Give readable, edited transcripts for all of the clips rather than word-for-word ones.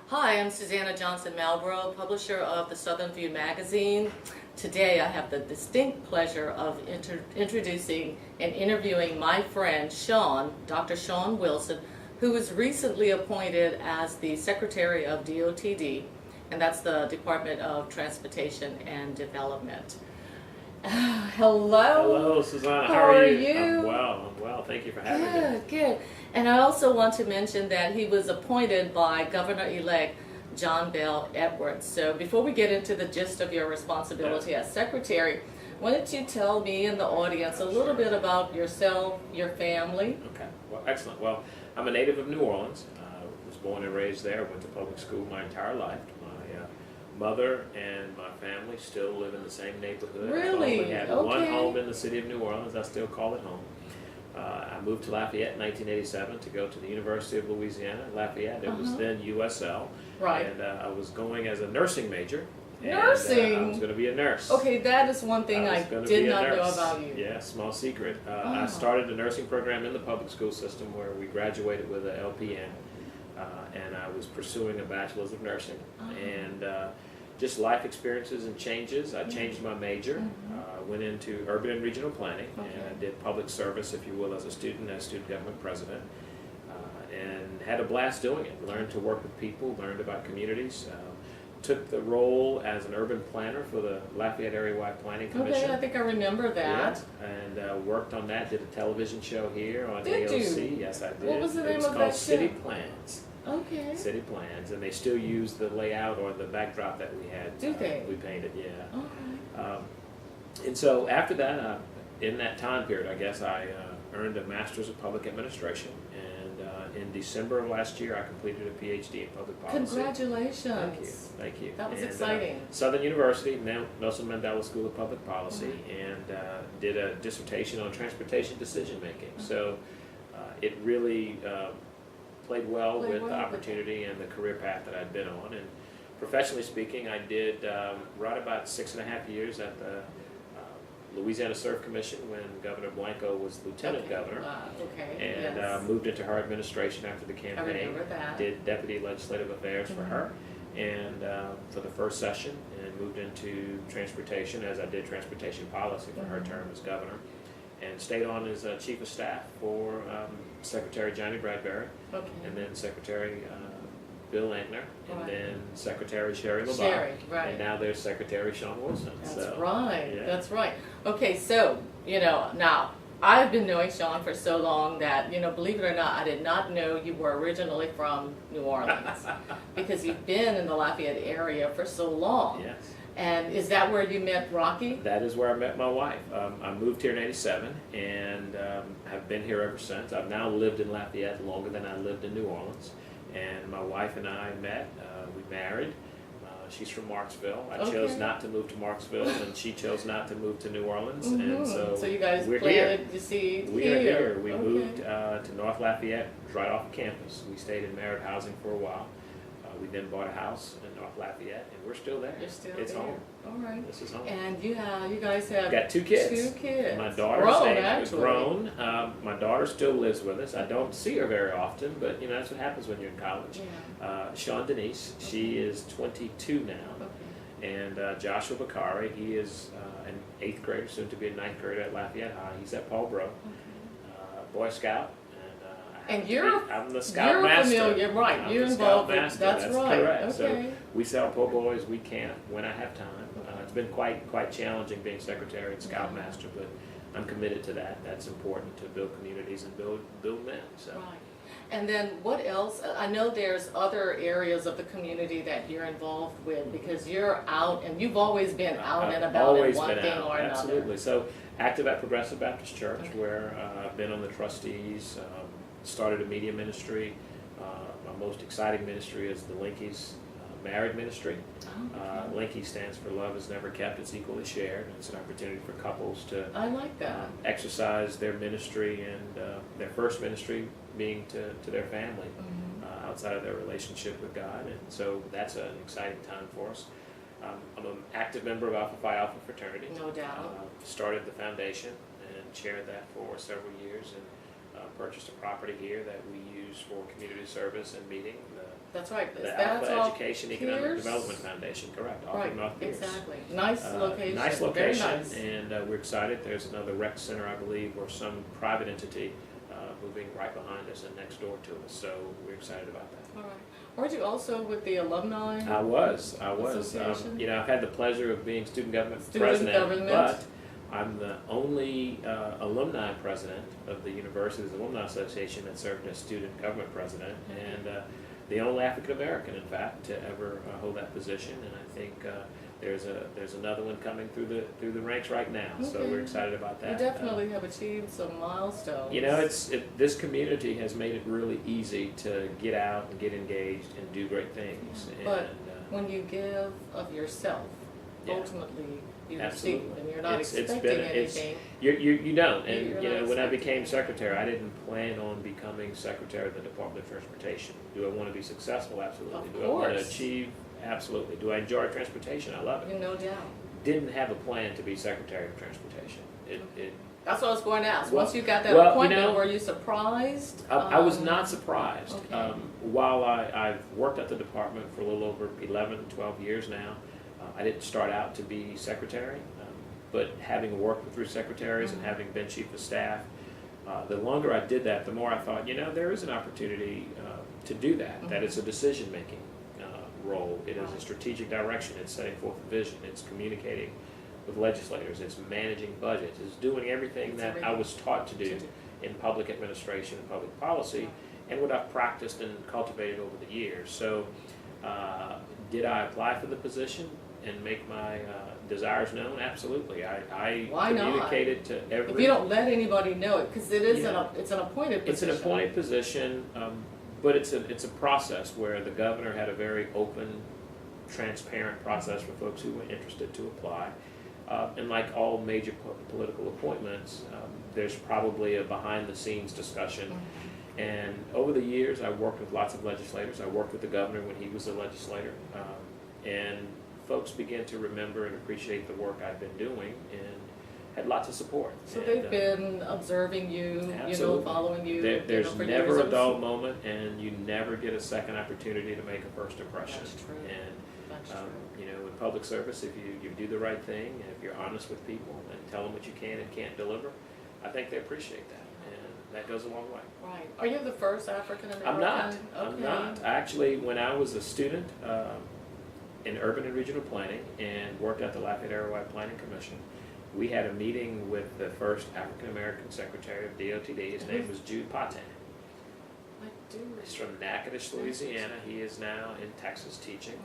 Hi, I'm Susannah Johnson Malbreaux, publisher of the Southern View magazine. Today I have the distinct pleasure of introducing and interviewing my friend Shawn, Dr. Shawn Wilson, who was recently appointed as the Secretary of DOTD, and that's the Department of Transportation and Development. Hello. Hello, Susannah. How are you? I'm well. Thank you for having me. Good. And I also want to mention that he was appointed by Governor-elect John Bel Edwards. So before we get into the gist of your responsibility as Secretary, why don't you tell me and the audience a little bit about yourself, your family? Okay. Well, excellent. Well, I'm a native of New Orleans. Was born and raised there. Went to public school my entire life. My mother and my family still live in the same neighborhood. Really? I only have one home in the city of New Orleans. I still call it home. I moved to Lafayette in 1987 to go to the University of Louisiana at Lafayette. It was then USL. Right. And I was going as a nursing major. Nursing? I was going to be a nurse. Okay, that is one thing I did not know about you. Yeah, small secret. I started a nursing program in the public school system where we graduated with an LPN. And I was pursuing a bachelor's of nursing. And just life experiences and changes. I changed my major, went into urban and regional planning, and I did public service, if you will, as a student government president, and had a blast doing it. Learned to work with people, learned about communities, took the role as an urban planner for the Lafayette Area-wide Planning Commission. Okay, I think I remember that. Yeah, and worked on that, did a television show here on Did AOC. you? Yes, I did. What was the name It was of called that show? City Plans. Okay. City Plans, and they still use the layout or the backdrop that we had. Do they? We painted, yeah. Okay. And so after that, in that time period, I guess I earned a Master's of Public Administration, and in December of last year, I completed a PhD in Public Policy. Congratulations. Thank you. That was exciting. Southern University, Nelson Mandela School of Public Policy, and did a dissertation on transportation decision making. So it really played well with the opportunity and the career path that I'd been on. And professionally speaking, I did right about 6.5 years at the Louisiana Surf Commission when Governor Blanco was Lieutenant Governor. And moved into her administration after the campaign. I remember that. Did Deputy Legislative Affairs for her and for the first session, and moved into transportation as I did transportation policy for her term as governor. And stayed on as Chief of Staff for Secretary Johnny Bradbury, and then Secretary Bill Antner, and then Secretary Sherry LaBarre, and now there's Secretary Shawn Wilson. That's right. Yeah. That's right. Okay, so now I've been knowing Shawn for so long that believe it or not, I did not know you were originally from New Orleans because you've been in the Lafayette area for so long. Yes. And is that where you met Rocky? That is where I met my wife. I moved here in '87 and have been here ever since. I've now lived in Lafayette longer than I lived in New Orleans. And my wife and I met. We married. She's from Marksville. I chose not to move to Marksville, and she chose not to move to New Orleans. And so you guys we're planted here. to see We are here. We moved to North Lafayette, right off campus. We stayed in Merritt housing for a while. We then bought a house in North Lafayette, and we're still there. You're still it's there. home. All right. This is home. And you guys have got 2 kids. 2 kids. My daughter's grown. My daughter still lives with us. I don't see her very often, but that's what happens when you're in college. Yeah. Sean Denise, she is 22 now. And Joshua Bakari, he is an 8th grader, soon to be a 9th grader at Lafayette High. He's at Paul Bro, Boy Scout. I'm the Scout Master. Familiar, right? I'm you're the involved. Scout Master. That's right. Correct. Okay. So we sell po' boys. We camp when I have time. It's been quite challenging being secretary and Scout Master, but I'm committed to that. That's important to build communities and build men. So. Right. And then what else? I know there's other areas of the community that you're involved with because you're out and you've always been out and about in one thing or another. Absolutely. So active at Progressive Baptist Church, where I've been on the trustees. Started a media ministry. My most exciting ministry is the Linkies Married Ministry. Linky stands for Love is Never Kept, It's Equally Shared. And it's an opportunity for couples to I like that. Exercise their ministry and their first ministry being to their family outside of their relationship with God. And so that's an exciting time for us. I'm an active member of Alpha Phi Alpha fraternity. No doubt. Started the foundation and chaired that for several years. And purchased a property here that we use for community service and meeting. That's right. The That's Alpha off Education Economic Pierce? Development Foundation, correct, off Right, of North Pierce. exactly. Nice location. Nice Very location, nice. and we're excited. There's another rec center, I believe, or some private entity moving right behind us and next door to us. So we're excited about that. All right. Weren't you also with the alumni? I was. Association? You know, I've had the pleasure of being student government president, but I'm the only alumni president of the university's alumni association that served as student government president, and the only African American, in fact, to ever hold that position. And I think there's another one coming through the ranks right now. So we're excited about that. You definitely have achieved some milestones. You know, this community has made it really easy to get out and get engaged and do great things. But when you give of yourself, ultimately you receive, and you're not expecting anything. You don't. And You're you know, not when I expecting became secretary, I didn't plan on becoming secretary of the Department of Transportation. Do I want to be successful? Absolutely. Of Do I want to course. achieve? Absolutely. Do I enjoy transportation? I love it. No doubt. Didn't have a plan to be secretary of transportation. That's what I was going to ask. Well- Once you got that well, you appointment, know, were you surprised? I was not surprised. Okay. While I've worked at the department for a little over 11, 12 years now, I didn't start out to be secretary, but having worked with secretaries and having been chief of staff, the longer I did that, the more I thought, you know, there is an opportunity to do that, that it's a decision-making role. It is a strategic direction. It's setting forth a vision. It's communicating with legislators. It's managing budgets. It's doing everything that I was taught to do in public administration and public policy, and what I've practiced and cultivated over the years. So did I apply for the position and make my desires known? Absolutely. I Why not? communicated to every... If you don't let anybody know it, because it is Yeah. it's an appointed It's position. an appointed position, but it's a process where the governor had a very open, transparent process for folks who were interested to apply. And like all major political appointments, there's probably a behind-the-scenes discussion. And over the years, I worked with lots of legislators. I worked with the governor when he was a legislator. And folks began to remember and appreciate the work I've been doing and had lots of support. So And, they've been observing you, absolutely. following you. There's for never years. a dull moment, and you never get a second opportunity to make a first impression. That's true. And That's true. you know, in public service, if you do the right thing, and if you're honest with people and tell them what you can and can't deliver, I think they appreciate that, and that goes a long way. Right. Are you the first African American? I'm not. Okay. I'm not. Actually, when I was a student in urban and regional planning and worked at the Lafayette Area Planning Commission, we had a meeting with the first African American secretary of DOTD. His name was Jude Patin. I do. He's from Natchitoches, Louisiana. He is now in Texas teaching.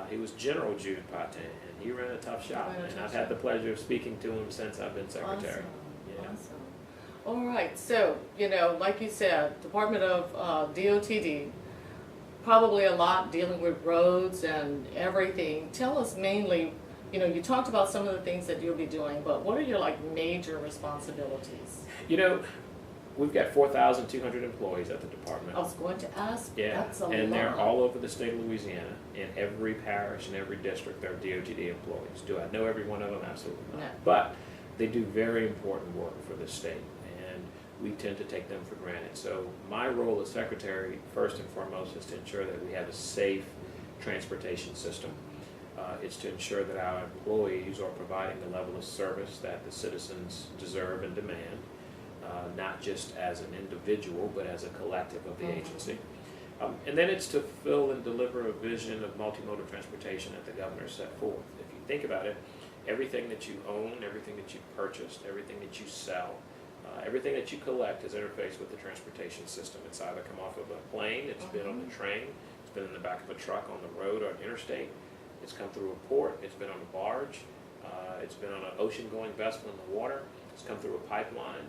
He was General Jude Patin, and he ran a tough shop. And I've had the pleasure of speaking to him since I've been secretary. Awesome. Yeah. Awesome. All right. So, like you said, Department of DOTD, probably a lot dealing with roads and everything. Tell us mainly, you talked about some of the things that you'll be doing, but what are your major responsibilities? We've got 4,200 employees at the department. I was going to ask. Yeah, That's a and lot. they're all over the state of Louisiana. In every parish and every district, there are DOTD employees. Do I know every one of them? Absolutely not. No. But they do very important work for the state, and we tend to take them for granted. So my role as secretary, first and foremost, is to ensure that we have a safe transportation system. It's to ensure that our employees are providing the level of service that the citizens deserve and demand, not just as an individual, but as a collective of the agency. And then it's to fulfill and deliver a vision of multimodal transportation that the governor set forth. If you think about it, everything that you own, everything that you purchased, everything that you sell, everything that you collect is interfaced with the transportation system. It's either come off of a plane, it's been on the train, it's been in the back of a truck on the road or an interstate, it's come through a port, it's been on a barge, it's been on an ocean-going vessel in the water, it's come through a pipeline.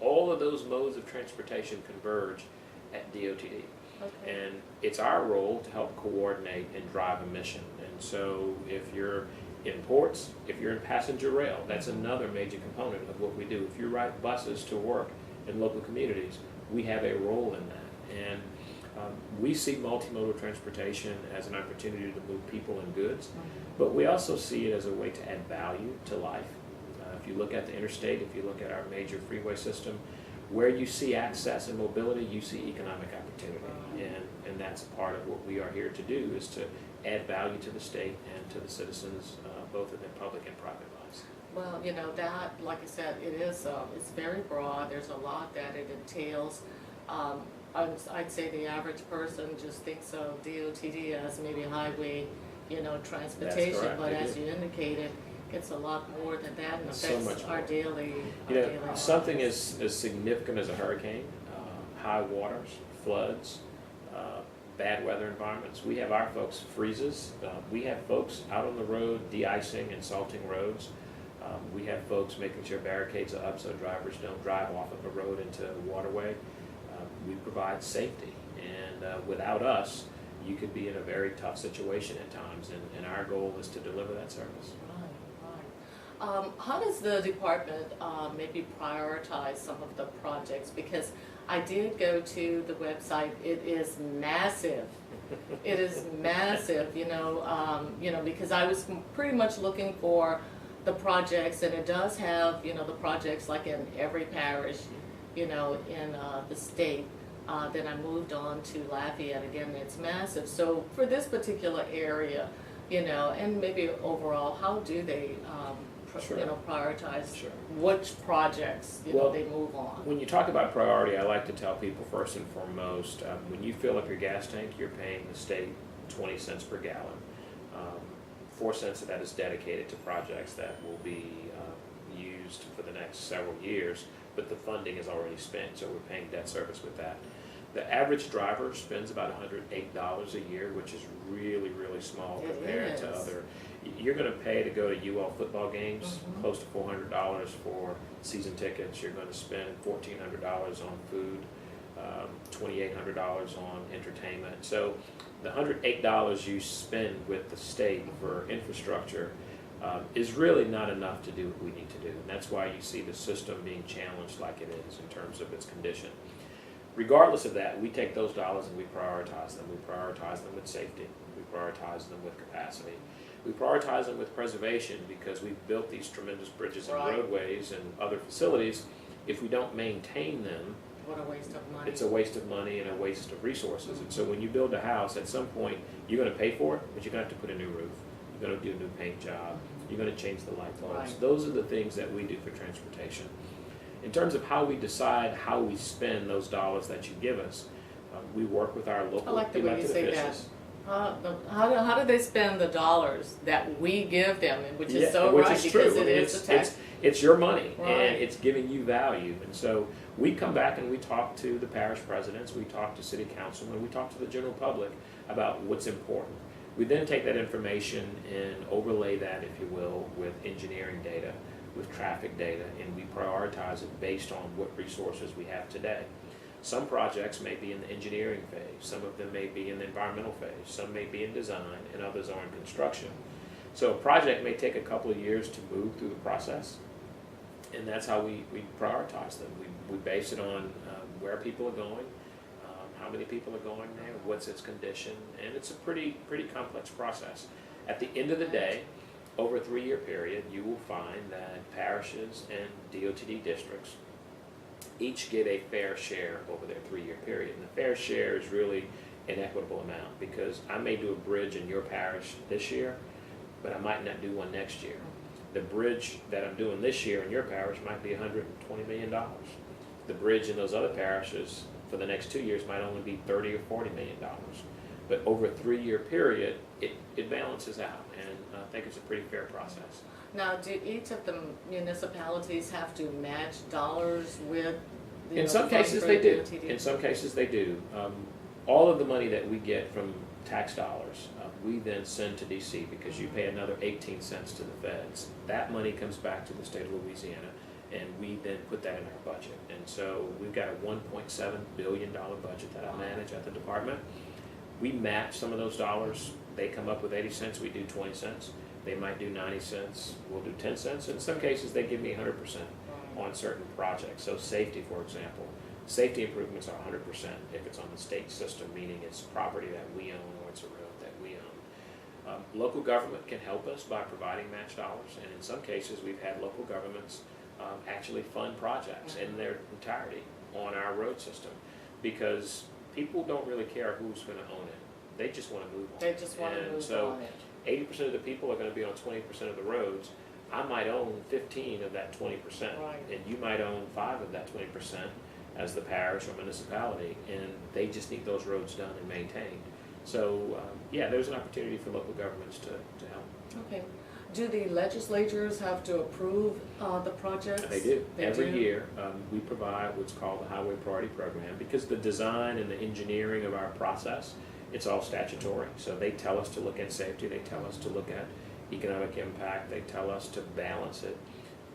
All of those modes of transportation converge at DOTD. Okay. And it's our role to help coordinate and drive a mission. And so if you're in ports, if you're in passenger rail, that's another major component of what we do. If you ride buses to work in local communities, we have a role in that. And we see multimodal transportation as an opportunity to move people and goods, but we also see it as a way to add value to life. If you look at the interstate, if you look at our major freeway system, where you see access and mobility, you see economic opportunity. And that's part of what we are here to do, is to add value to the state and to the citizens, both in their public and private lives. Well, you know, that, like I said, it is, it's very broad. There's a lot that it entails. I'd say the average person just thinks of DOTD as maybe highway, you know, transportation. Correct, But they as do. you indicated, it's a lot more than that, and So affects much our more. daily. You know, our daily something lives. as significant as a hurricane, high waters, floods, bad weather environments. We have our folks freezes. We have folks out on the road de-icing and salting roads. We have folks making sure barricades are up so drivers don't drive off of a road into a waterway. We provide safety, and without us, you could be in a very tough situation at times, and our goal is to deliver that service. Right. How does the department maybe prioritize some of the projects? Because I did go to the website. It is massive. It is massive. You know, because I was pretty much looking for the projects, and it does have, you know, the projects like in every parish, you know, in the state. Then I moved on to Lafayette. Again, it's massive. So for this particular area, you know, and maybe overall, how do they, Sure. you know, prioritize Sure. which projects, you know, Well, they move on? When you talk about priority, I like to tell people first and foremost, when you fill up your gas tank, you're paying the state 20 cents per gallon. 4 cents of that is dedicated to projects that will be used for the next several years, but the funding is already spent, so we're paying debt service with that. The average driver spends about $108 a year, which is really, really small It compared to is. other. You're going to pay to go to UL football games, Mhm. close to $400 for season tickets. You're going to spend $1,400 on food, $2,800 on entertainment. So the $108 you spend with the state for infrastructure is really not enough to do what we need to do. And that's why you see the system being challenged like it is in terms of its condition. Regardless of that, we take those dollars and we prioritize them. We prioritize them with safety. We prioritize them with capacity. We prioritize them with preservation, because we've built these tremendous bridges and Right. roadways and other facilities. If we don't maintain them, What a waste of money. it's a waste of money and a waste of resources. And so when you build a house, at some point, you're going to pay for it, but you're going to have to put a new roof. You're going to do a new paint job. You're going to change the light bulbs. Right. Those are the things that we do for transportation. In terms of how we decide how we spend those dollars that you give us, we work with our I local like the way you elected say that. officials. How do they spend the dollars that we give them, which is Yeah, so which right, is because true. it is a tax. It's your money, Right. and it's giving you value. And so we come back and we talk to the parish presidents, we talk to city councilmen, we talk to the general public about what's important. We then take that information and overlay that, if you will, with engineering data, with traffic data, and we prioritize it based on what resources we have today. Some projects may be in the engineering phase, some of them may be in the environmental phase, some may be in design, and others are in construction. So a project may take a couple of years to move through the process, and that's how we prioritize them. We base it on where people are going, how many people are going there, what's its condition, and it's a pretty complex process. At the end of the day, over a 3-year period, you will find that parishes and DOTD districts each get a fair share over their 3-year period. And the fair share is really an equitable amount, because I may do a bridge in your parish this year, but I might not do one next year. The bridge that I'm doing this year in your parish might be $120 million. The bridge in those other parishes for the next 2 years might only be $30 or $40 million. But over a 3-year period, it balances out, and I think it's a pretty fair process. Now, do each of the municipalities have to match dollars with? In some cases they do. In some cases they do. All of the money that we get from tax dollars, we then send to DC, because you pay another 18 cents to the feds. That money comes back to the state of Louisiana, and we then put that in our budget. And so we've got a $1.7 billion budget that I manage at the department. We match some of those dollars. They come up with 80 cents, we do 20 cents. They might do 90 cents, we'll do 10 cents. In some cases, they give me 100% on certain projects. So safety, for example. Safety improvements are 100% if it's on the state system, meaning it's property that we own or it's a road that we own. Local government can help us by providing match dollars, and in some cases, we've had local governments actually fund projects in their entirety on our road system, because people don't really care who's going to own it. They just want to move on. They just want to move on it. 80% of the people are going to be on 20% of the roads. I might own 15 of that 20%, Right. and you might own 5 of that 20% as the parish or municipality, and they just need those roads done and maintained. So, yeah, there's an opportunity for local governments to help. Okay. Do the legislatures have to approve the projects? They do. Every do? year, we provide what's called the Highway Priority Program, because the design and the engineering of our process, it's all statutory. So they tell us to look at safety, they tell us to look at economic impact, they tell us to balance it,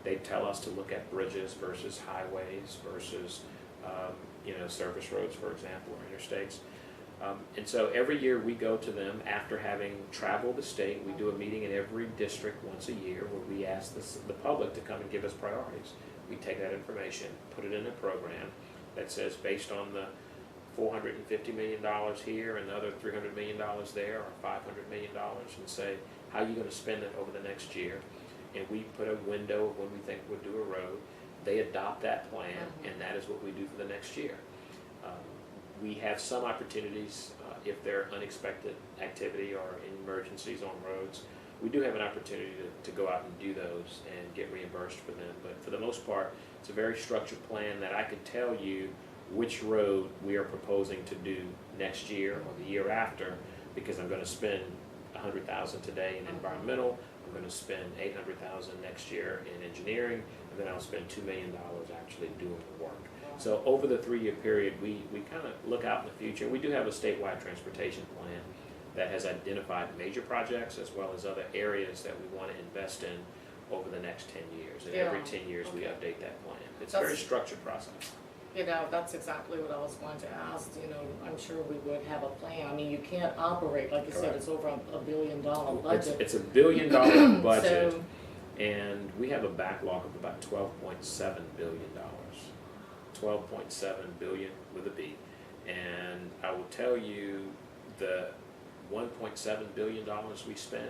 they tell us to look at bridges versus highways versus service roads, for example, or interstates. And so every year we go to them after having traveled the state. We do a meeting in every district once a year where we ask the public to come and give us priorities. We take that information, put it in a program that says, based on the $450 million here and the other $300 million there, or $500 million, and say, how are you going to spend it over the next year? And we put a window of when we think we'll do a road. They adopt that plan, and that is what we do for the next year. We have some opportunities, if there are unexpected activity or emergencies on roads, we do have an opportunity to go out and do those and get reimbursed for them. But for the most part, it's a very structured plan that I could tell you which road we are proposing to do next year or the year after, because I'm going to spend $100,000 today in environmental, I'm going to spend $800,000 next year in engineering, and then I'll spend $2 million actually doing the work. So over the 3-year period, we kind of look out in the future. We do have a statewide transportation plan that has identified major projects as well as other areas that we want to invest in over the next 10 years. And every 10 years we update that plan. It's a very structured process. That's exactly what I was going to ask. I'm sure we would have a plan. I mean, you can't operate, like you said, it's over $1 billion budget. It's $1 billion budget, So, and we have a backlog of about $12.7 billion. 12.7 billion with a B. And I will tell you, the $1.7 billion we spend,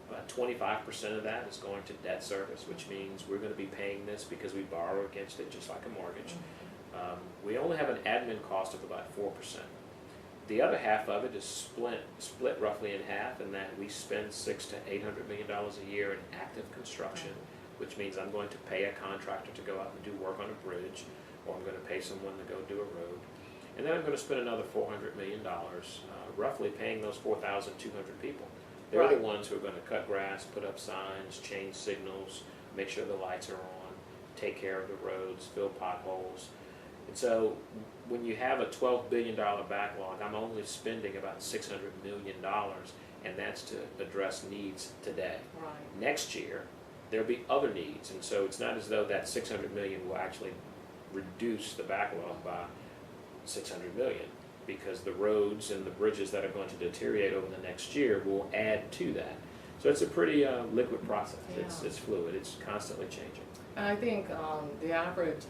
about 25% of that is going to debt service, which means we're going to be paying this because we borrow against it just like a mortgage. We only have an admin cost of about 4%. The other half of it is split roughly in half, in that we spend $600 to $800 million a year in active construction, which means I'm going to pay a contractor to go out and do work on a bridge, or I'm going to pay someone to go do a road. And then I'm going to spend another $400 million, roughly paying those 4,200 people. They're the ones who are going to cut grass, put up signs, change signals, make sure the lights are on, take care of the roads, fill potholes. And so when you have a $12 billion backlog, I'm only spending about $600 million, and that's to address needs today. Next year, there'll be other needs, and so it's not as though that $600 million will actually reduce the backlog by $600 million, because the roads and the bridges that are going to deteriorate over the next year will add to that. So it's a pretty liquid process. It's fluid. It's constantly changing. And I think the average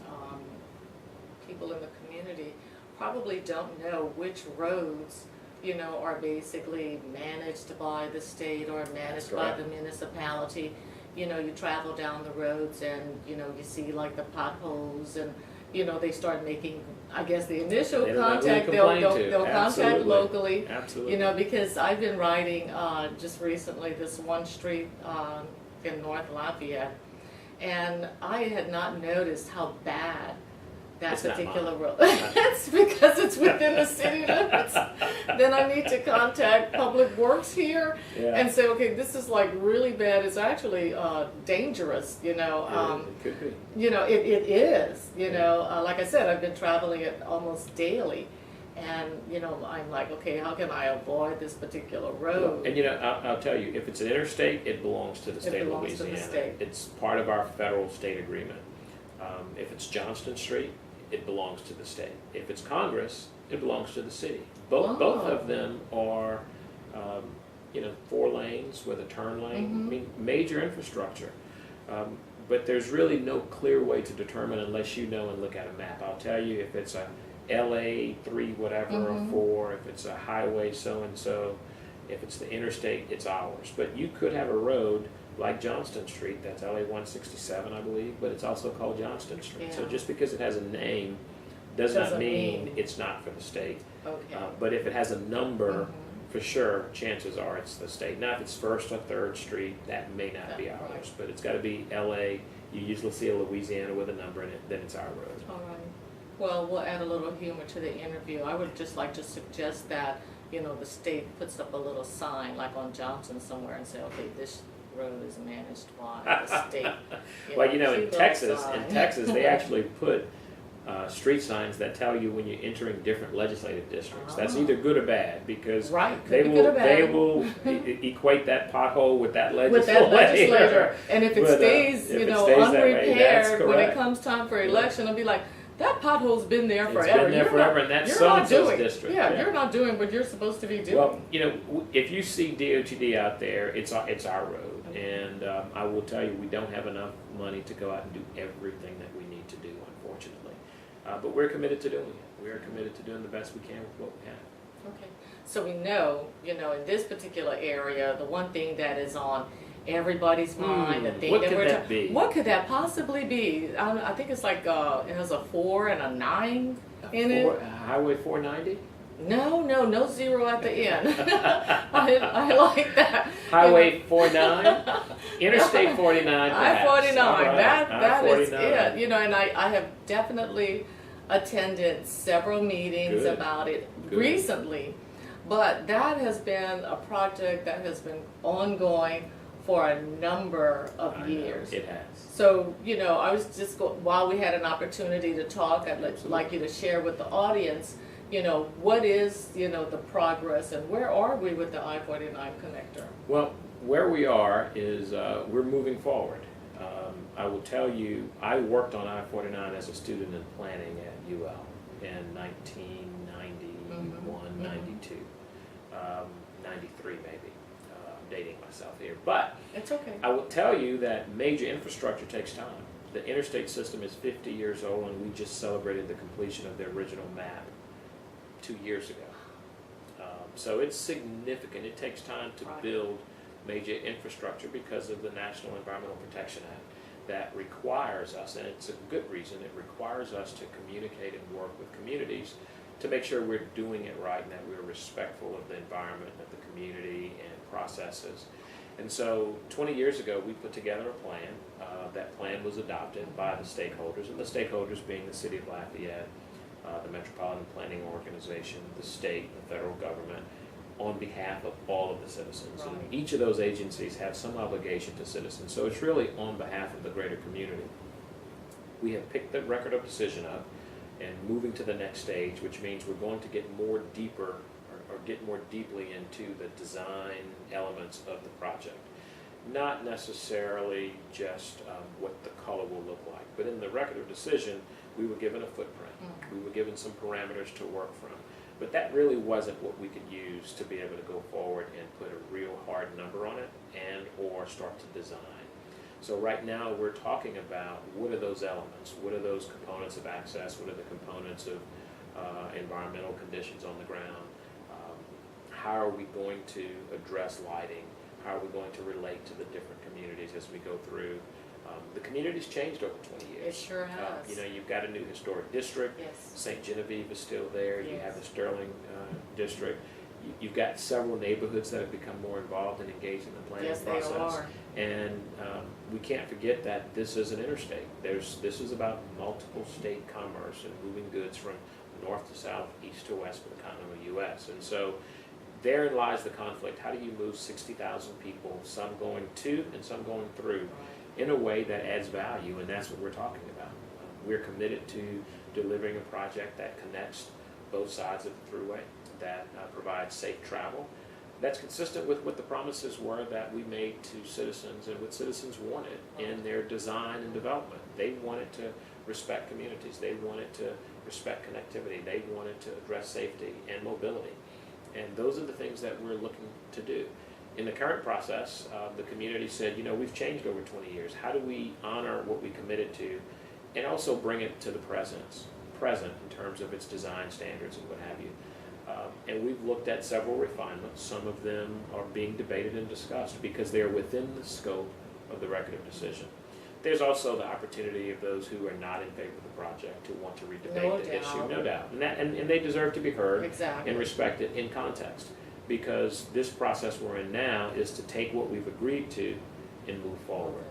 people in the community probably don't know which roads, are basically managed by the state or managed by the municipality. You travel down the roads and, you see like the potholes, and, they start making, I guess, the initial contact, they'll contact locally. Absolutely. Because I've been riding just recently this one street in North Lafayette, and I had not noticed how bad that particular road. It's because it's within the city limits. Then I need to contact Public Works here and say, okay, this is like really bad. It's actually dangerous, It could be. It is, like I said, I've been traveling it almost daily. And, I'm like, okay, how can I avoid this particular road? And, I'll tell you, if it's an interstate, it belongs to the state of Louisiana. It's part of our federal-state agreement. If it's Johnston Street, it belongs to the state. If it's Congress, it belongs to the city. Both of them are, 4 lanes with a turn lane. I mean, major infrastructure. But there's really no clear way to determine unless you know and look at a map. I'll tell you, if it's a LA 3 whatever or 4, if it's a highway so-and-so, if it's the interstate, it's ours. But you could have a road like Johnston Street, that's LA 167, I believe, but it's also called Johnston Street. So Yeah. just because it has a name does not Doesn't mean mean. it's not for the state. Okay. But if it has a number, Mhm. for sure, chances are it's the state. Now, if it's First or Third Street, that may not be That's ours, right. but it's got to be LA. You usually see a Louisiana with a number in it, then it's our road. All right. Well, we'll add a little humor to the interview. I would just like to suggest that, the state puts up a little sign, like on Johnson somewhere, and say, okay, this road is managed by the state. Well, cute in little Texas, sign. they actually put street signs that tell you when you're entering different legislative districts. That's Oh. either good or bad, because Right, could they be will good or bad. they will equate that pothole with that With that legislator, and if it But, stays, if it stays that way, that's unrepaired, when it correct. comes time for election, it'll be like, that pothole's been there It's forever. been there You're forever, not- and that's you're so not and so's doing- district. Yeah, you're not doing what you're supposed to be doing. Well, if you see DOTD out there, it's our road, and I will tell you, we don't have enough money to go out and do everything that we need to do, unfortunately. But we're committed to doing it. We are committed to doing the best we can with what we have. Okay, so we know, in this particular area, the one thing that is on everybody's mind, the thing what that could we're that be? what could that possibly be? I think it's like it has a 4 and a 9 in it. Highway 490? No zero at the end. I like that. Highway 49? Interstate 49, perhaps. I-49. All right. That is I-49. it. And I have definitely attended several meetings Good. about it Good. recently, but that has been a project that has been ongoing for a number of I know, years. it has. So, I was just while we had an opportunity to talk, I'd like you to share with the audience, what is, the progress, and where are we with the I-49 connector? Well, where we are is we're moving forward. I will tell you, I worked on I-49 as a student in planning at UL in 1991, 92, 93 maybe. I'm dating myself here. But It's okay. I will tell you that major infrastructure takes time. The interstate system is 50 years old, and we just celebrated the completion of the original map 2 years ago. So it's significant. It takes time to Right. build major infrastructure because of the National Environmental Protection Act that requires us, and it's a good reason, it requires us to communicate and work with communities to make sure we're doing it right and that we're respectful of the environment, of the community, and processes. And so 20 years ago, we put together a plan. That plan was adopted by the stakeholders, and the stakeholders being the City of Lafayette, the Metropolitan Planning Organization, the state, the federal government, on behalf of all of the citizens. Right. And each of those agencies have some obligation to citizens, so it's really on behalf of the greater community. We have picked the record of decision up and moving to the next stage, which means we're going to get more deeper or get more deeply into the design elements of the project. Not necessarily just what the color will look like, but in the record of decision, we were given a footprint. We were given some parameters to work from. But that really wasn't what we could use to be able to go forward and put a real hard number on it and or start to design. So right now we're talking about what are those elements, what are those components of access, what are the components of environmental conditions on the ground, how are we going to address lighting, how are we going to relate to the different communities as we go through. The community's changed over 20 years. It sure has. You've got a new historic district. Yes. St. Genevieve is still there. You Yes. have the Sterling district. You've got several neighborhoods that have become more involved and engaged in the planning Yes, they process. are. And we can't forget that this is an interstate. This is about multiple state commerce and moving goods from north to south, east to west for the continental U.S. And so therein lies the conflict. How do you move 60,000 people, some going to and some going through, in a way that adds value? And that's what we're talking about. We're committed to delivering a project that connects both sides of the thruway, that provides safe travel, that's consistent with what the promises were that we made to citizens and what citizens wanted in their design and development. They wanted to respect communities. They wanted to respect connectivity. They wanted to address safety and mobility. And those are the things that we're looking to do. In the current process, the community said, we've changed over 20 years. How do we honor what we committed to and also bring it to the present in terms of its design standards and what have you? And we've looked at several refinements. Some of them are being debated and discussed because they're within the scope of the record of decision. There's also the opportunity of those who are not in favor of the project to want to redebate the issue, no doubt. And they deserve to be heard Exactly. and respected in context, because this process we're in now is to take what we've agreed to and move forward.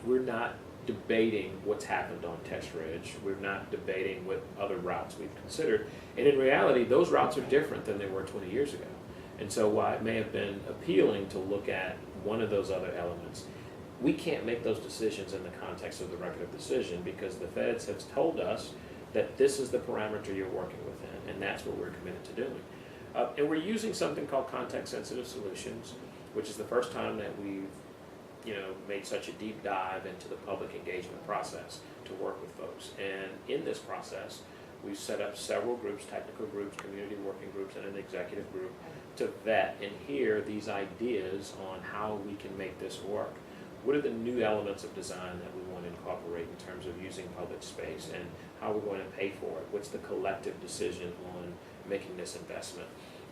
We're not debating what's happened on Test Ridge. We're not debating what other routes we've considered. And in reality, those routes are different than they were 20 years ago. And so while it may have been appealing to look at one of those other elements, we can't make those decisions in the context of the record of decision, because the feds have told us that this is the parameter you're working within, and that's what we're committed to doing. And we're using something called context-sensitive solutions, which is the first time that we've made such a deep dive into the public engagement process to work with folks. And in this process, we've set up several groups, technical groups, community working groups, and an executive group to vet and hear these ideas on how we can make this work. What are the new elements of design that we want to incorporate in terms of using public space, and how we're going to pay for it? What's the collective decision on making this investment?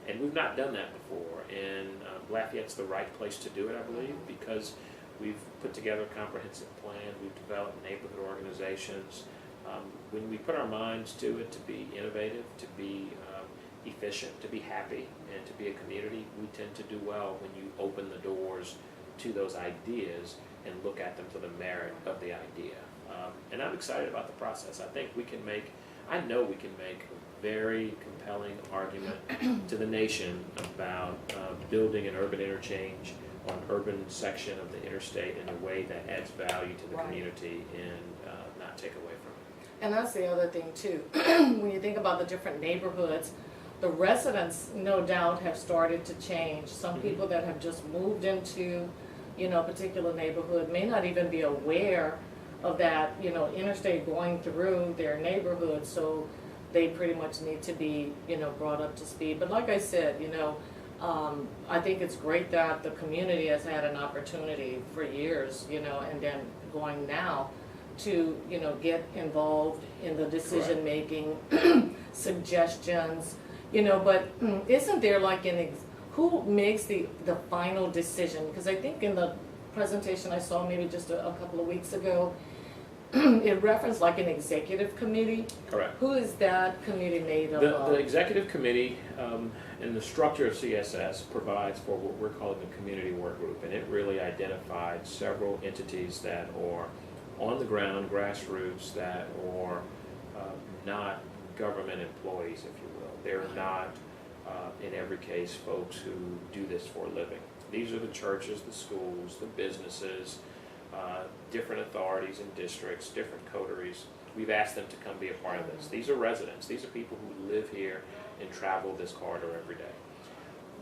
And we've not done that before, and Lafayette's the right place to do it, I believe, because we've put together a comprehensive plan, we've developed neighborhood organizations. When we put our minds to it, to be innovative, to be efficient, to be happy, and to be a community, we tend to do well when you open the doors to those ideas and look at them to the merit of the idea. And I'm excited about the process. I know we can make a very compelling argument to the nation about building an urban interchange on an urban section of the interstate in a way that adds value to the community and not take away from it. And that's the other thing too. When you think about the different neighborhoods, the residents, no doubt, have started to change. Some people that have just moved into, a particular neighborhood may not even be aware of that, interstate going through their neighborhood. So they pretty much need to be, brought up to speed. But like I said, I think it's great that the community has had an opportunity for years, and then going now to, get involved in the decision making, suggestions, but isn't there like who makes the final decision? Because I think in the presentation I saw maybe just a couple of weeks ago, it referenced like an executive committee. Correct. Who is that committee made of? The executive committee and the structure of CSS provides for what we're calling the community work group, and it really identified several entities that are on the ground, grassroots, that are not government employees, if you will. They're not, in every case, folks who do this for a living. These are the churches, the schools, the businesses, different authorities and districts, different coteries. We've asked them to come be a part of this. These are residents. These are people who live here and travel this corridor every day.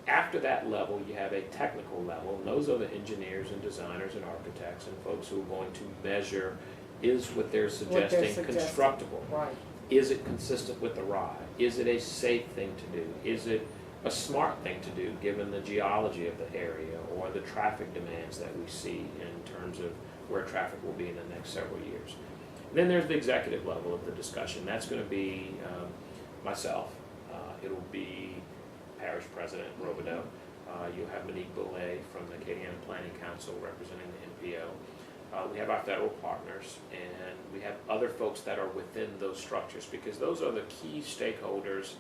After that level, you have a technical level, and those are the engineers and designers and architects and folks who are going to measure, is what they're suggesting constructible? Right. Is it consistent with the ride? Is it a safe thing to do? Is it a smart thing to do given the geology of the area or the traffic demands that we see in terms of where traffic will be in the next several years? And then there's the executive level of the discussion. That's going to be myself. It'll be Parish President Robideau. You'll have Monique Boulay from the Acadiana Planning Council representing the NPO. We have our federal partners, and we have other folks that are within those structures, because those are the key stakeholders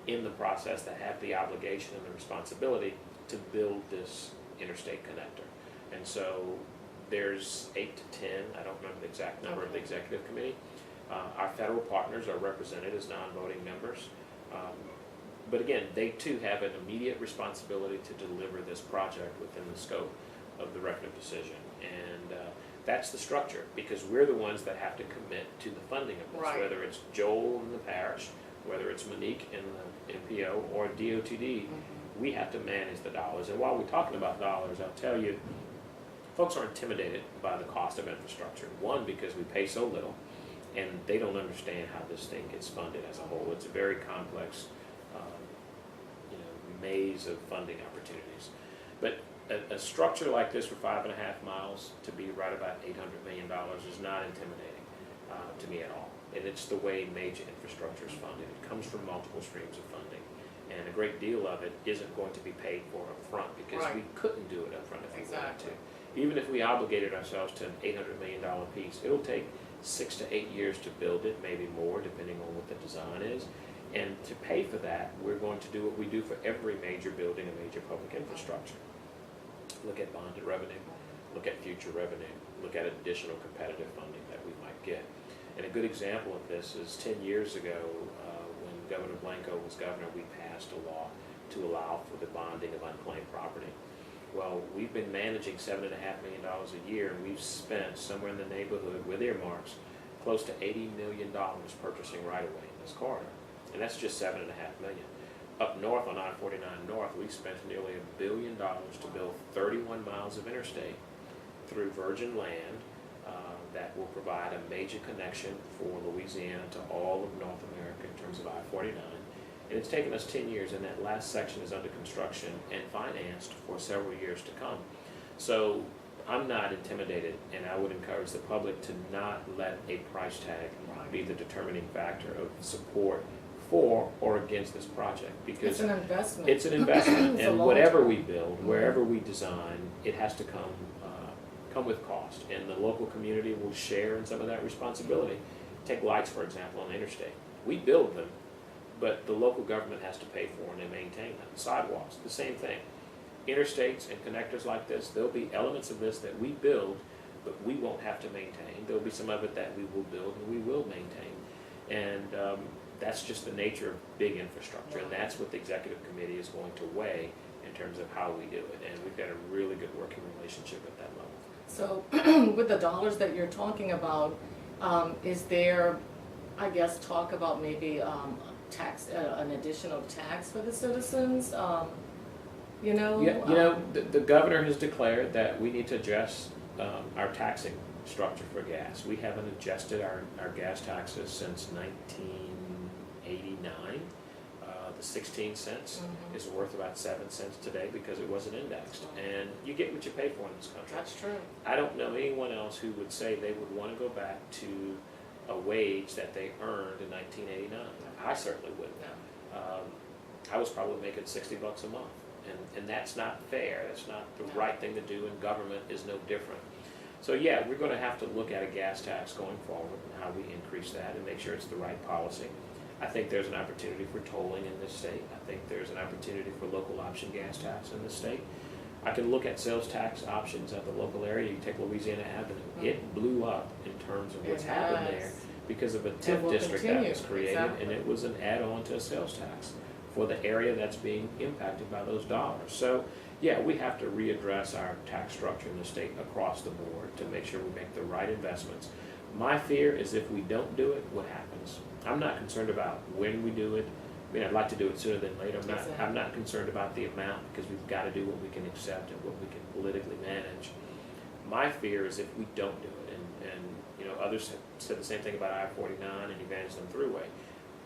in the process that have the obligation and the responsibility to build this interstate connector. And so there's 8 to 10, I don't remember the exact number of the executive committee. Our federal partners are represented as non-voting members. But again, they too have an immediate responsibility to deliver this project within the scope of the record of decision. And that's the structure, because we're the ones that have to commit to the funding of this, whether it's Joel in the parish, whether it's Monique in the NPO, or DOTD, we have to manage the dollars. And while we're talking about dollars, I'll tell you, folks are intimidated by the cost of infrastructure. One, because we pay so little, and they don't understand how this thing gets funded as a whole. It's a very complex maze of funding opportunities. But a structure like this for 5.5 miles to be right about $800 million is not intimidating to me at all. And it's the way major infrastructure is funded. It comes from multiple streams of funding. And a great deal of it isn't going to be paid for up front, because we couldn't do it up front if we wanted to. Even if we obligated ourselves to an $800 million piece, it'll take 6 to 8 years to build it, maybe more, depending on what the design is. And to pay for that, we're going to do what we do for every major building and major public infrastructure. Look at bonded revenue, look at future revenue, look at additional competitive funding that we might get. And a good example of this is 10 years ago, when Governor Blanco was governor, we passed a law to allow for the bonding of unclaimed property. Well, we've been managing $7.5 million a year, and we've spent somewhere in the neighborhood with earmarks close to $80 million purchasing right-of-way in this corridor. And that's just $7.5 million. Up north on I-49 North, we spent nearly $1 billion to build 31 miles of interstate through virgin land that will provide a major connection for Louisiana to all of North America in terms of I-49. And it's taken us 10 years, and that last section is under construction and financed for several years to come. So I'm not intimidated, and I would encourage the public to not let a price tag be the determining factor of support for or against this project, because it's an investment. It's an investment, It's and a whatever long-term. we build, wherever we design, it has to come with cost, and the local community will share in some of that responsibility. Take lights, for example, on the interstate. We build them, but the local government has to pay for them and maintain them. Sidewalks, the same thing. Interstates and connectors like this, there'll be elements of this that we build, but we won't have to maintain. There'll be some of it that we will build and we will maintain. And that's just the nature of big infrastructure, and that's what the executive committee is going to weigh in terms of how we do it. And we've got a really good working relationship at that level. So with the dollars that you're talking about, is there, I guess, talk about maybe tax, an additional tax for the citizens? You know? Yeah, the governor has declared that we need to adjust our taxing structure for gas. We haven't adjusted our gas taxes since 1989. The 16 cents is worth about 7 cents today because it wasn't indexed. And you get what you pay for in this country. That's true. I don't know anyone else who would say they would want to go back to a wage that they earned in 1989. I certainly wouldn't. No. I was probably making $60 a month. And that's not fair. That's not the right thing to do, and government is no different. So yeah, we're going to have to look at a gas tax going forward and how we increase that and make sure it's the right policy. I think there's an opportunity for tolling in this state. I think there's an opportunity for local option gas tax in this state. I can look at sales tax options at the local area. You take Louisiana Avenue. It blew up in terms of what's happened there because of a TIF district that was created, and it was an add-on to a sales tax for the area that's being impacted by those dollars. So yeah, we have to readdress our tax structure in the state across the board to make sure we make the right investments. My fear is if we don't do it, what happens? I'm not concerned about when we do it. I mean, I'd like to do it sooner than later. I'm not concerned about the amount, because we've got to do what we can accept and what we can politically manage. My fear is if we don't do it, and you know, others have said the same thing about I-49 and Evangeline Thruway.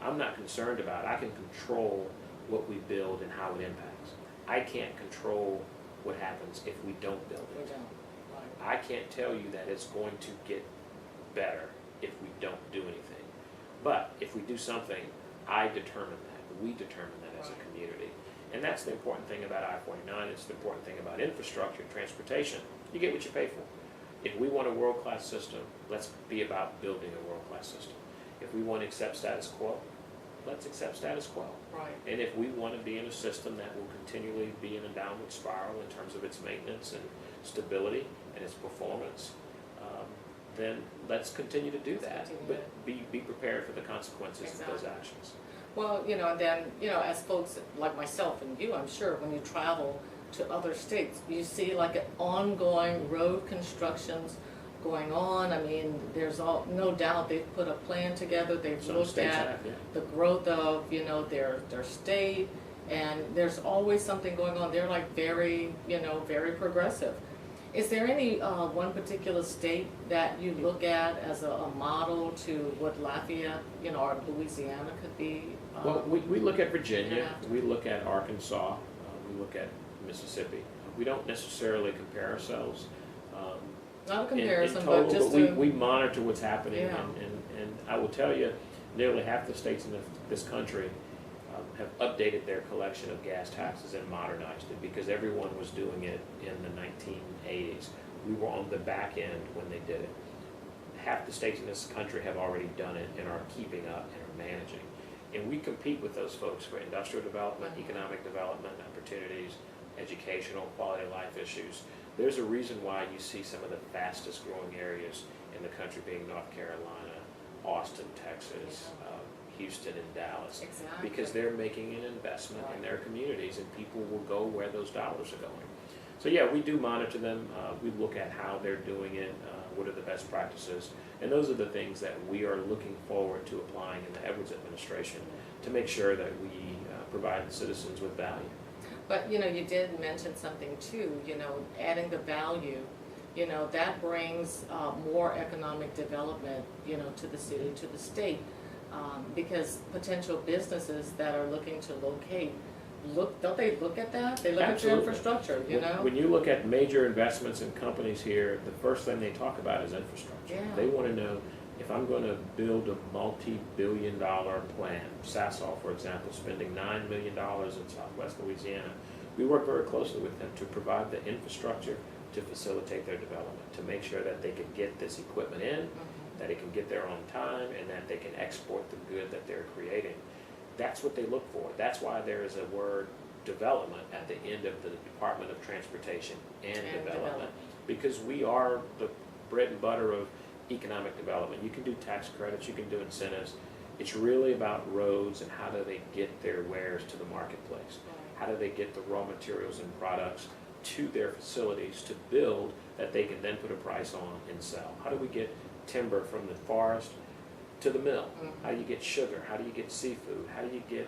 I'm not concerned about it. I can control what we build and how it impacts. I can't control what happens if we don't build We it. don't. I can't tell you that it's going to get better if we don't do anything. But if we do something, I determine that. We determine that as a community. And that's the important thing about I-49. It's the important thing about infrastructure and transportation. You get what you pay for. If we want a world-class system, let's be about building a world-class system. If we want to accept status quo, let's accept status quo. Right. And if we want to be in a system that will continually be in a downward spiral in terms of its maintenance and stability and its performance, then let's continue to do that. But be prepared for the consequences of those actions. Well, you know, and then, you know, as folks like myself and you, I'm sure, when you travel to other states, you see like an ongoing road constructions going on. I mean, there's no doubt they've put a plan together. They've looked at the growth of, you know, their state, and there's always something going on. They're like very, you know, very progressive. Is there any one particular state that you look at as a model to what Lafayette, you know, or Louisiana could be? Well, we look at Virginia, we look at Arkansas, we look at Mississippi. We don't necessarily compare ourselves. Not a comparison, in total, but just we monitor what's happening, and I will tell you, nearly half the states in this country have updated their collection of gas taxes and modernized it, because everyone was doing it in the 1980s. We were on the back end when they did it. Half the states in this country have already done it and are keeping up and are managing. And we compete with those folks for industrial development, economic development, opportunities, educational, quality of life issues. There's a reason why you see some of the fastest growing areas in the country being North Carolina, Austin, Texas, Houston, and Dallas. Exactly. Because they're making an investment in their communities, and people will go where those dollars are going. So yeah, we do monitor them. We look at how they're doing it, what are the best practices, and those are the things that we are looking forward to applying in the Edwards administration to make sure that we provide the citizens with value. But, you know, you did mention something too, you know, adding the value, you know, that brings more economic development, you know, to the city, to the state, because potential businesses that are looking to locate, don't they look at that? They look Absolutely. at your infrastructure, you know? When you look at major investments in companies here, the first thing they talk about is infrastructure. Yeah. They want to know, if I'm going to build a multi-billion-dollar plant, Sasol, for example, spending $9 million in Southwest Louisiana, we work very closely with them to provide the infrastructure to facilitate their development, to make sure that they can get this equipment in, that it can get there on time, and that they can export the good that they're creating. That's what they look for. That's why there is a word development at the end of the Department of Transportation and Development, because we are the bread and butter of economic development. You can do tax credits, you can do incentives. It's really about roads and how do they get their wares to the marketplace. How do they get the raw materials and products to their facilities to build that they can then put a price on and sell? How do we get timber from the forest to the mill? How do you get sugar? How do you get seafood? How do you get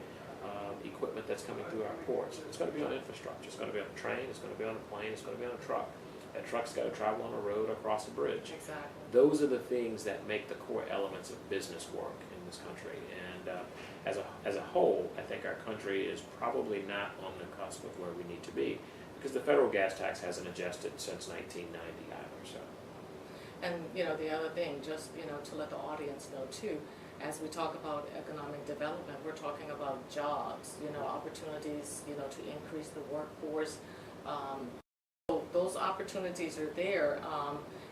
equipment that's coming through our ports? It's going to be on infrastructure. It's going to be on a train. It's going to be on a plane. It's going to be on a truck. That truck's got to travel on a road or across a bridge. Exactly. Those are the things that make the core elements of business work in this country. And as a whole, I think our country is probably not on the cusp of where we need to be, because the federal gas tax hasn't adjusted since 1990 either. So. And, you know, the other thing, just, you know, to let the audience know too, as we talk about economic development, we're talking about jobs, you know, opportunities, you know, to increase the workforce. So those opportunities are there,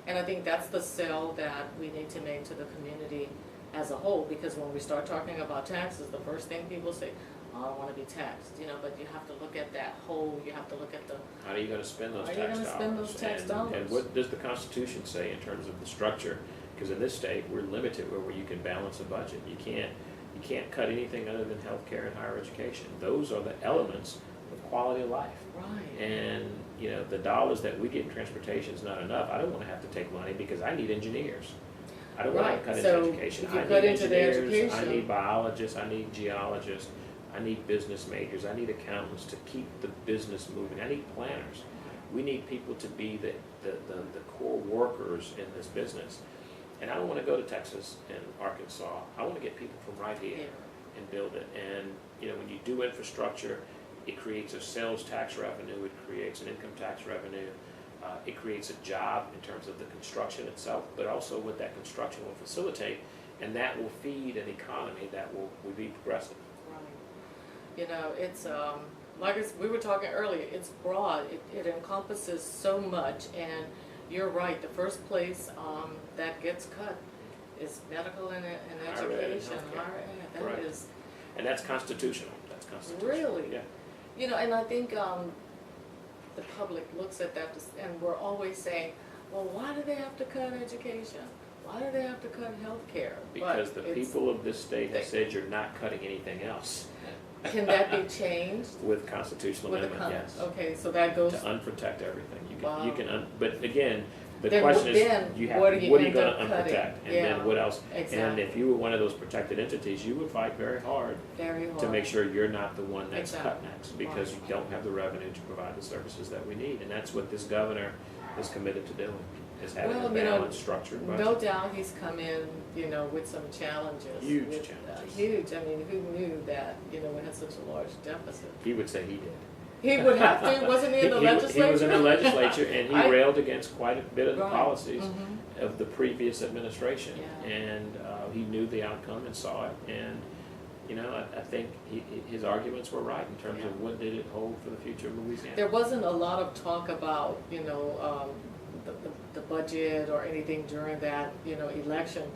and I think that's the sell that we need to make to the community as a whole, because when we start talking about taxes, the first thing people say, I don't want to be taxed, you know, but you have to look at that whole, you have to look at the... How are you going to spend those tax dollars? How are you going to spend those tax dollars? And what does the Constitution say in terms of the structure? Because in this state, we're limited where you can balance a budget. You can't cut anything other than health care and higher education. Those are the elements of quality of life. Right. And, you know, the dollars that we get in transportation is not enough. I don't want to have to take money because I need engineers. I don't want to cut into education. If you I cut need into the engineers, education, I need biologists, I need geologists, I need business majors, I need accountants to keep the business moving. I need planners. We need people to be the core workers in this business. And I don't want to go to Texas and Arkansas. I want to get people from right here and build it. And, you know, when you do infrastructure, it creates a sales tax revenue, it creates an income tax revenue, it creates a job in terms of the construction itself, but also what that construction will facilitate, and that will feed an economy that will be progressive. Right. You know, it's like we were talking earlier, it's broad, it encompasses so much, and you're right, the first place that gets cut is medical and education. That is, and that's constitutional. That's constitutional. Really? Yeah. You know, and I think the public looks at that, and we're always saying, well, why do they have to cut education? Why do they have to cut health care? Because the people of this state have said you're not cutting anything else. Can that be changed? With constitutional amendment, yes. Okay, so that goes... To unprotect everything. Wow. But again, the then question is, what are you going to unprotect? And then what else? Exactly. And if you were one of those protected entities, you would fight very hard to make sure you're not the one that's cut next, because you don't have the revenue to provide the services that we need. And that's what this governor is committed to doing, is having a balanced, structured budget. No doubt he's come in, you know, with some challenges. Huge challenges. Huge. I mean, who knew that, you know, we had such a large deficit? He would say he did. He would have to, wasn't he in the legislature? He was in the legislature, and he railed against quite a bit of the policies of the previous administration. Yeah. And he knew the outcome and saw it. And, you know, I think his arguments were right in terms of what did it hold for the future of Louisiana. There wasn't a lot of talk about, you know, the budget or anything during that, election.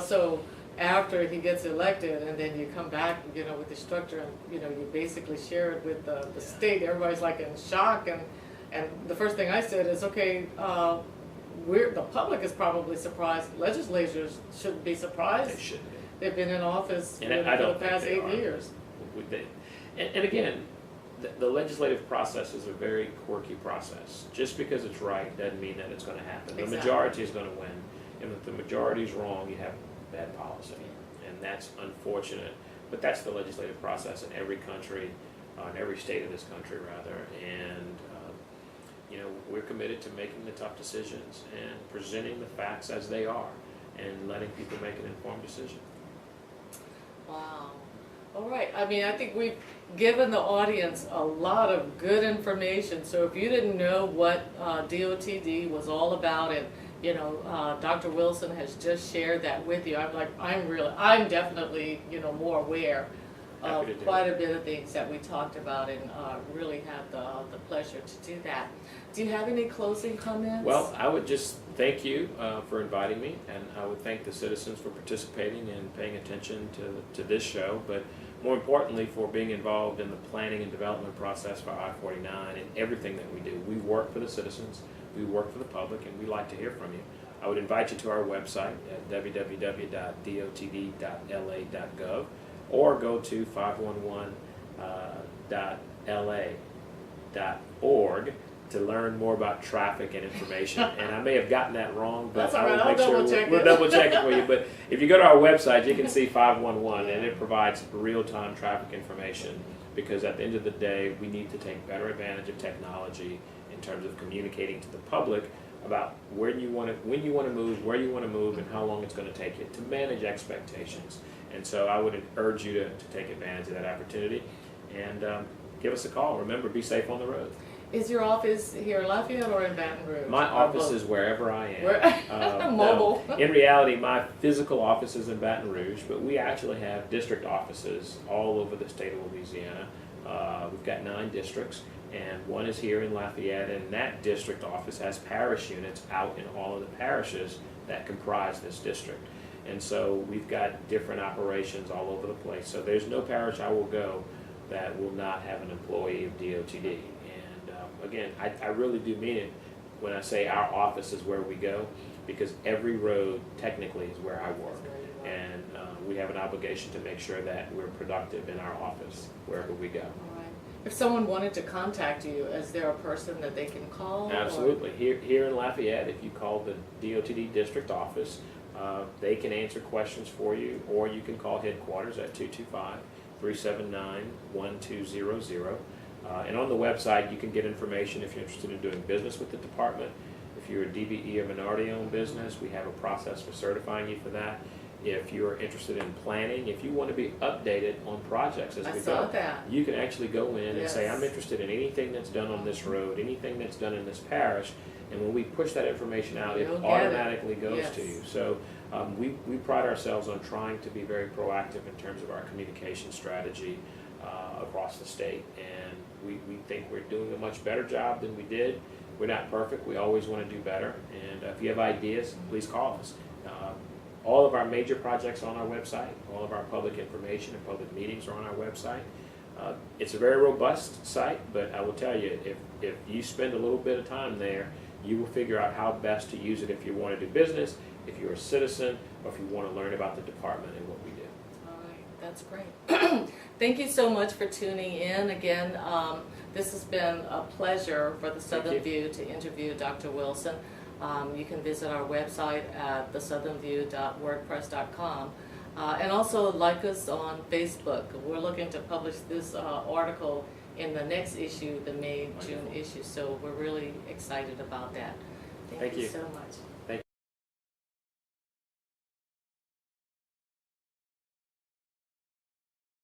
So after he gets elected and then you come back, with the structure and, you basically share it with the state, everybody's like in shock. And the first thing I said is, okay, the public is probably surprised. Legislators shouldn't be surprised. They shouldn't be. They've been in office And for the past 8 years. And again, the legislative process is a very quirky process. Just because it's right doesn't mean that it's going to happen. The Exactly. majority is going to win. And if the majority is wrong, you have bad policy. And that's unfortunate. But that's the legislative process in every country, in every state of this country, rather. And, we're committed to making the tough decisions and presenting the facts as they are and letting people make an informed decision. Wow. All right. I mean, I think we've given the audience a lot of good information. So if you didn't know what DOTD was all about, and Dr. Wilson has just shared that with you, I'm definitely more aware of quite a bit of things that we talked about, and really had the pleasure to do that. Do you have any closing comments? Well, I would just thank you for inviting me, and I would thank the citizens for participating and paying attention to this show, but more importantly for being involved in the planning and development process for I-49 and everything that we do. We work for the citizens, we work for the public, and we like to hear from you. I would invite you to our website at www.dotd.la.gov or go to 511.la.org to learn more about traffic and information. And I may have gotten that wrong, but that's all right. I will make sure we'll double check it for you. But if you go to our website, you can see 511, and it provides real-time traffic information, because at the end of the day, we need to take better advantage of technology in terms of communicating to the public about when you want to move, where you want to move, and how long it's going to take you to manage expectations. And so I would urge you to take advantage of that opportunity and give us a call. Remember, be safe on the road. Is your office here in Lafayette or in Baton Rouge? My office is wherever I am. Mobile. No. In reality, my physical office is in Baton Rouge, but we actually have district offices all over the state of Louisiana. We've got 9 districts, and one is here in Lafayette, and that district office has parish units out in all of the parishes that comprise this district. And so we've got different operations all over the place. So there's no parish I will go that will not have an employee of DOTD. Again, I really do mean it when I say our office is where we go, because every road technically is where I work, and we have an obligation to make sure that we're productive in our office wherever we go. All right. If someone wanted to contact you, is there a person that they can call? Absolutely. Here in Lafayette, if you call the DOTD district office, they can answer questions for you, or you can call headquarters at 225-379-1200. And on the website, you can get information if you're interested in doing business with the department. If you're a DBE or minority-owned business, we have a process for certifying you for that. If you're interested in planning, if you want to be updated on projects as we go, you can actually go in and say, I'm interested in anything that's done on this road, anything that's done in this parish, and when we push that information out, it automatically goes to you. So we pride ourselves on trying to be very proactive in terms of our communication strategy across the state, and we think we're doing a much better job than we did. We're not perfect. We always want to do better. And if you have ideas, please call us. All of our major projects are on our website. All of our public information and public meetings are on our website. It's a very robust site, but I will tell you, if you spend a little bit of time there, you will figure out how best to use it if you want to do business, if you're a citizen, or if you want to learn about the department and what we do. All right, that's great. Thank you so much for tuning in. Again, this has been a pleasure for the Southern View to interview Dr. Wilson. You can visit our website at thesouthernview.wordpress.com. And also like us on Facebook. We're looking to publish this article in the next issue, the May-June issue, so we're really excited about that. Thank you so much.